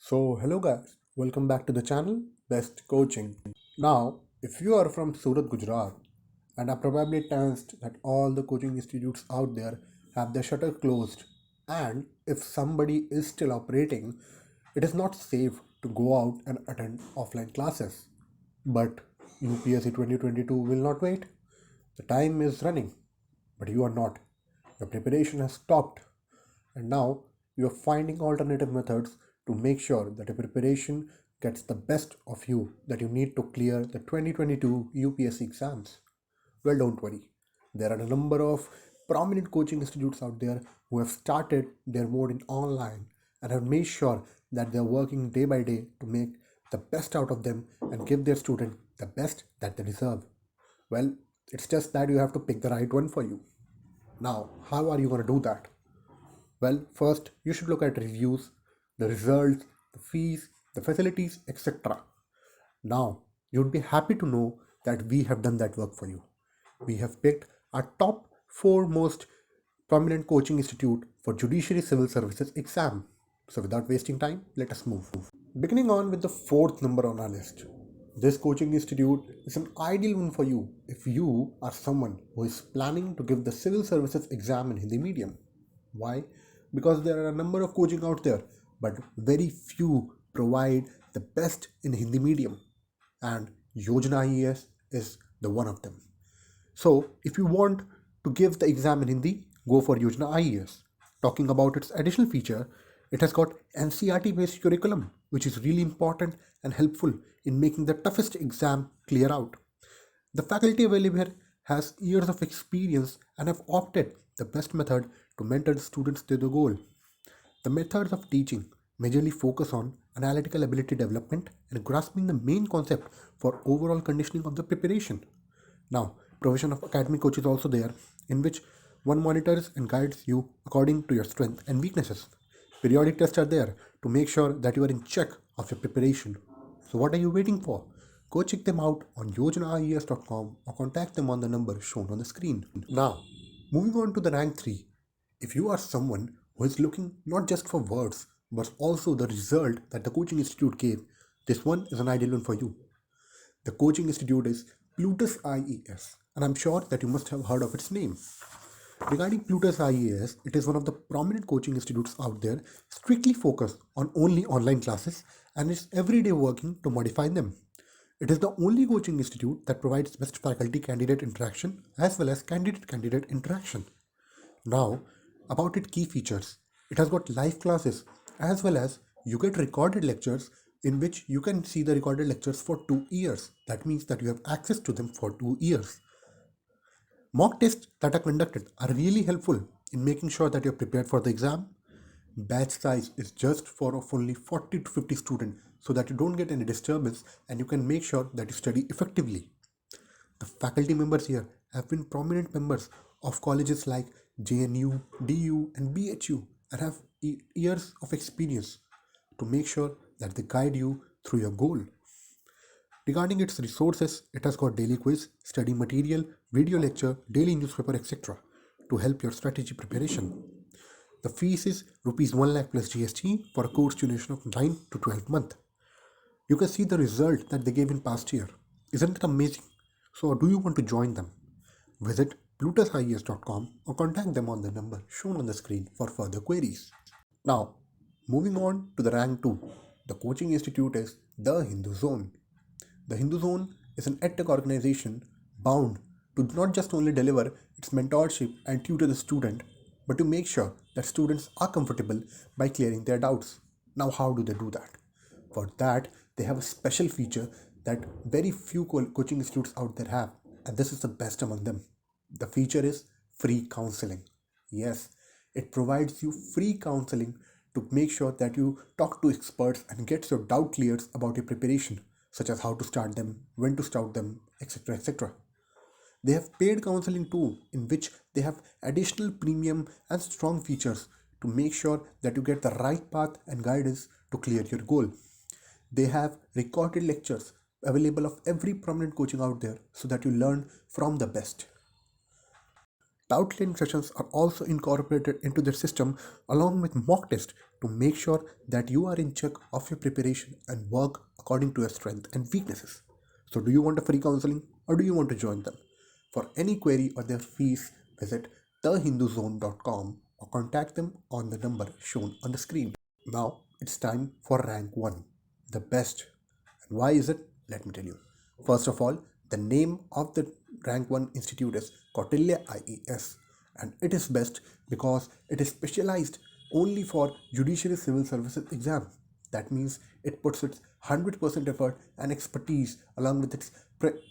Hello guys, welcome back to the channel Best Coaching. Now, if you are from Surat, Gujarat, and are probably tensed that all the coaching institutes out there have their shutter closed, and if somebody is still operating, it is not safe to go out and attend offline classes. But UPSC 2022 will not wait. The time is running, but you are not. Your preparation has stopped, and now you are finding alternative methods to make sure that your preparation gets the best of you that you need to clear the 2022 UPSC exams. Well, don't worry. There are a number of prominent coaching institutes out there who have started their mode in online and have made sure that they're working day by day to make the best out of them and give their student the best that they deserve. Well, it's just that you have to pick the right one for you. Now, how are you going to do that? Well, first, you should look at reviews, the results, the fees, the facilities, etc. Now, you'd be happy to know that we have done that work for you. We have picked our top four most prominent coaching institute for Judiciary Civil Services exam. So, without wasting time, let us move. Beginning on with the fourth number on our list. This coaching institute is an ideal one for you if you are someone who is planning to give the civil services exam in Hindi medium. Why? Because there are a number of coaching out there, but very few provide the best in Hindi medium, and Yojana IES is the one of them. So, if you want to give the exam in Hindi, go for Yojana IES. Talking about its additional feature, it has got NCERT based curriculum, which is really important and helpful in making the toughest exam clear out. The faculty available here has years of experience and have opted the best method to mentor the students to the goal. The methods of teaching majorly focus on analytical ability development and grasping the main concept for overall conditioning of the preparation. Now, provision of academic coach is also there, in which one monitors and guides you according to your strength and weaknesses. Periodic tests are there to make sure that you are in check of your preparation. So, what are you waiting for? Go check them out on yojanaIES.com or contact them on the number shown on the screen. Now, moving on to the rank 3. If you are someone who is looking not just for words but also the result that the coaching institute gave, this one is an ideal one for you. The coaching institute is Plutus IES, and I'm sure that you must have heard of its name. Regarding Plutus IES, it is one of the prominent coaching institutes out there, strictly focused on only online classes and is every day working to modify them. It is the only coaching institute that provides best faculty candidate interaction as well as candidate candidate interaction. Now, about its key features. It has got live classes as well as you get recorded lectures in which you can see the recorded lectures for 2 years. That means that you have access to them for 2 years. Mock tests that are conducted are really helpful in making sure that you're prepared for the exam. Batch size is just for of only 40 to 50 students so that you don't get any disturbance and you can make sure that you study effectively. The faculty members here have been prominent members of colleges like JNU, DU, and BHU and have years of experience to make sure that they guide you through your goal. Regarding its resources, it has got daily quiz, study material, video lecture, daily newspaper, etc. to help your strategy preparation. The fees is rupees 1 lakh plus GST for a course duration of 9 to 12 months. You can see the result that they gave in past year. Isn't it amazing? So do you want to join them? Visit plutusies.com or contact them on the number shown on the screen for further queries. Now, moving on to the rank 2. The coaching institute is the Hindu Zone. The Hindu Zone is an edtech organization bound to not just only deliver its mentorship and tutor the student, but to make sure that students are comfortable by clearing their doubts. Now, how do they do that? For that, they have a special feature that very few coaching institutes out there have, and this is the best among them. The feature is free counseling. Yes, it provides you free counseling to make sure that you talk to experts and get your doubt cleared about your preparation, such as how to start them, when to start them, etc. etc. They have paid counseling too, in which they have additional premium and strong features to make sure that you get the right path and guidance to clear your goal. They have recorded lectures available of every prominent coaching out there so that you learn from the best. Doubt clearing sessions are also incorporated into the system along with mock test to make sure that you are in check of your preparation and work according to your strengths and weaknesses. So, do you want a free counseling or do you want to join them? For any query or their fees, visit thehinduzone.com or contact them on the number shown on the screen. Now it's time for rank 1, the best. And why is it? Let me tell you. First of all, the name of the rank 1 institute is Kautilya IES, and it is best because it is specialized only for judiciary civil services exam. That means it puts its 100% effort and expertise along with its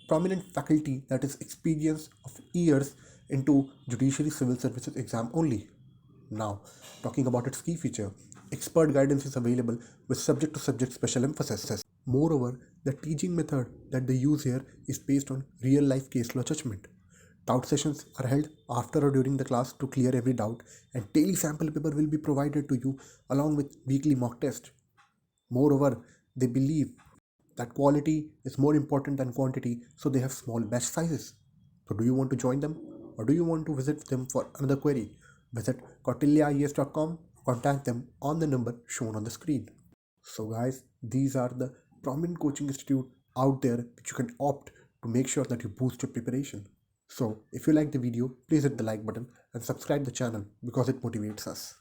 prominent faculty that is experience of years into judiciary civil services exam only. Now, talking about its key feature, expert guidance is available with subject to subject special emphasis. Moreover, the teaching method that they use here is based on real life case law judgment. Doubt sessions are held after or during the class to clear every doubt, and daily sample paper will be provided to you along with weekly mock test. Moreover, they believe that quality is more important than quantity, so they have small batch sizes. So, do you want to join them or do you want to visit them for another query? Visit kautilyaIES.com, contact them on the number shown on the screen. So, guys, these are the prominent coaching institute out there which you can opt to make sure that you boost your preparation. So, if you like the video, please hit the like button and subscribe the channel because it motivates us.